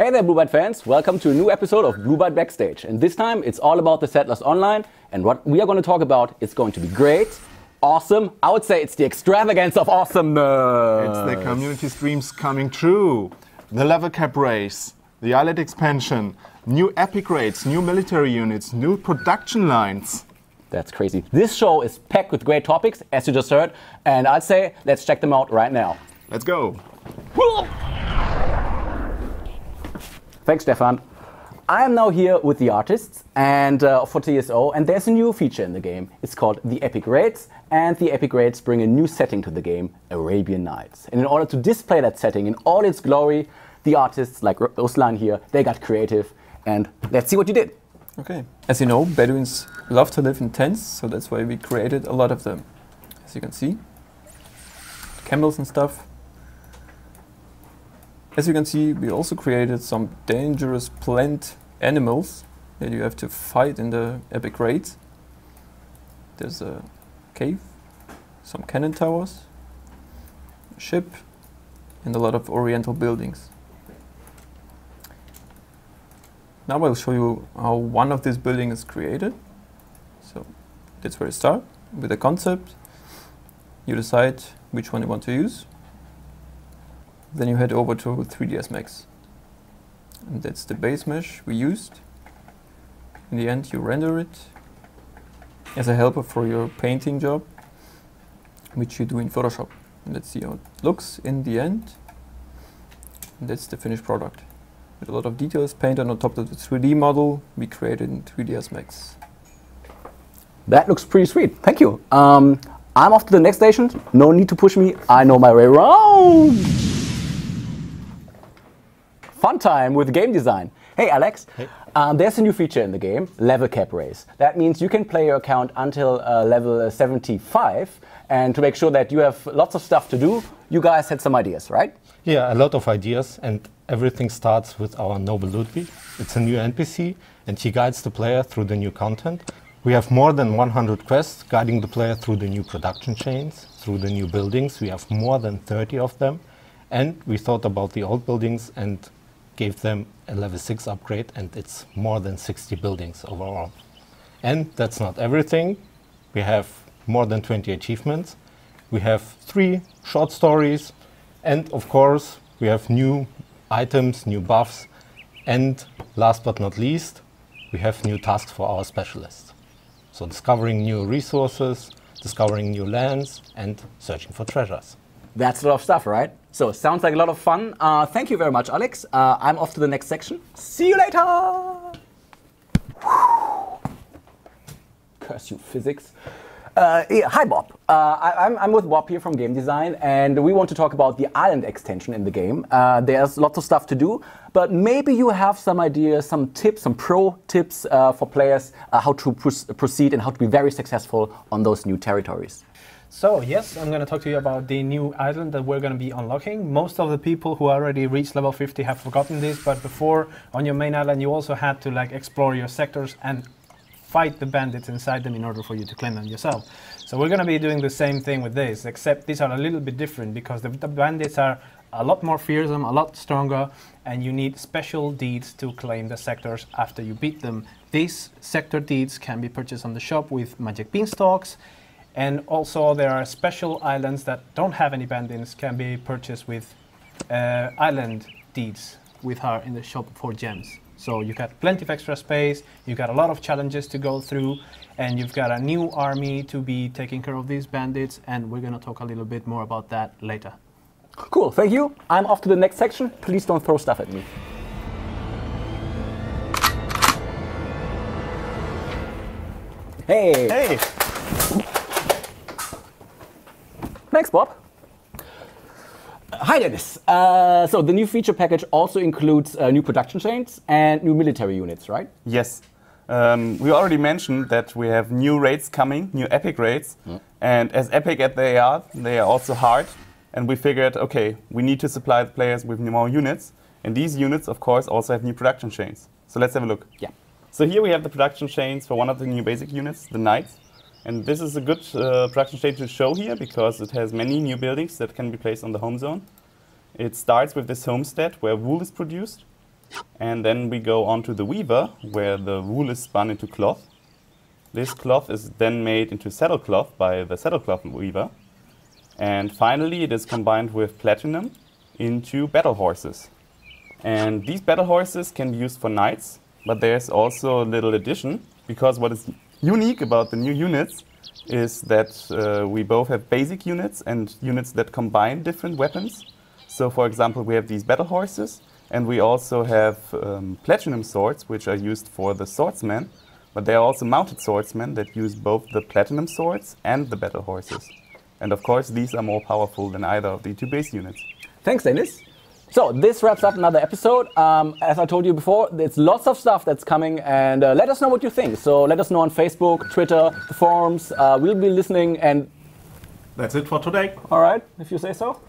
Hey there, Blue Byte fans! Welcome to a new episode of Blue Byte Backstage. And this time it's all about the Settlers Online. And what we are going to talk about is going to be great, awesome. I would say it's the extravagance of awesomeness. It's the community streams coming true. The level cap race, the island expansion, new epic raids, new military units, new production lines. That's crazy. This show is packed with great topics, as you just heard. And I'd say let's check them out right now. Let's go. Thanks, Stefan. I am now here with the artists and for TSO, and there's a new feature in the game. It's called the Epic Raids, and the Epic Raids bring a new setting to the game, Arabian Nights. And in order to display that setting in all its glory, the artists, like Ruslan here, they got creative, and let's see what you did. Okay. As you know, Bedouins love to live in tents, so that's why we created a lot of them. As you can see, camels and stuff. As you can see, we also created some dangerous plant animals that you have to fight in the epic raids. There's a cave, some cannon towers, a ship, and a lot of oriental buildings. Now I'll show you how one of these buildings is created. So that's where you start with a concept. You decide which one you want to use. Then you head over to 3ds Max. And that's the base mesh we used. In the end, you render it as a helper for your painting job, which you do in Photoshop. And let's see how it looks in the end. And that's the finished product. With a lot of details painted on top of the 3D model we created in 3ds Max. That looks pretty sweet. Thank you. I'm off to the next station. No need to push me. I know my way around. Fun time with game design. Hey Alex, hey. There's a new feature in the game, level cap race. That means you can play your account until level 75, and to make sure that you have lots of stuff to do, you guys had some ideas, right? Yeah, a lot of ideas, and everything starts with our Noble Ludwig. It's a new NPC, and he guides the player through the new content. We have more than 100 quests guiding the player through the new production chains, through the new buildings. We have more than 30 of them, and we thought about the old buildings and gave them a level 6 upgrade, and it's more than 60 buildings overall. And that's not everything. We have more than 20 achievements. We have 3 short stories, and of course we have new items, new buffs, and last but not least, we have new tasks for our specialists. So discovering new resources, discovering new lands, and searching for treasures. That's a lot of stuff, right? So, sounds like a lot of fun. Thank you very much, Alex. I'm off to the next section. See you later! Curse you, physics. Hi, Bob. I'm with Bob here from Game Design, and we want to talk about the island extension in the game. There's lots of stuff to do, but maybe you have some ideas, some tips, some pro tips for players, how to proceed and how to be very successful on those new territories. So yes, I'm going to talk to you about the new island that we're going to be unlocking. Most of the people who already reached level 50 have forgotten this, but before, on your main island, you also had to explore your sectors and fight the bandits inside them in order for you to claim them yourself. So we're going to be doing the same thing with this, except these are a little bit different because the bandits are a lot more fearsome, a lot stronger, and you need special deeds to claim the sectors after you beat them. These sector deeds can be purchased on the shop with magic beanstalks. And also there are special islands that don't have any bandits, can be purchased with island deeds with her in the shop for gems. So you got plenty of extra space, you got a lot of challenges to go through, and you've got a new army to be taking care of these bandits, and we're going to talk a little bit more about that later. Cool, thank you. I'm off to the next section. Please don't throw stuff at me. Hey! Hey! Thanks, Bob. Hi, Dennis. So the new feature package also includes new production chains and new military units, right? Yes. We already mentioned that we have new raids coming, new epic raids. And as epic as they are also hard. And we figured, okay, we need to supply the players with more units. And these units, of course, also have new production chains. So let's have a look. Yeah. So here we have the production chains for one of the new basic units, the Knights. And this is a good production chain to show here because it has many new buildings that can be placed on the home zone. It starts with this homestead where wool is produced. And then we go on to the weaver, where the wool is spun into cloth. This cloth is then made into saddlecloth by the saddlecloth weaver. And finally, it is combined with platinum into battle horses. And these battle horses can be used for knights, but there's also a little addition, because what is unique about the new units is that we both have basic units and units that combine different weapons. So for example, we have these battle horses, and we also have platinum swords, which are used for the swordsmen, but there are also mounted swordsmen that use both the platinum swords and the battle horses. And of course, these are more powerful than either of the two base units. Thanks, Dennis. So this wraps up another episode. As I told you before, there's lots of stuff that's coming, and let us know what you think. So let us know on Facebook, Twitter, the forums. We'll be listening, and That's it for today. all right, if you say so.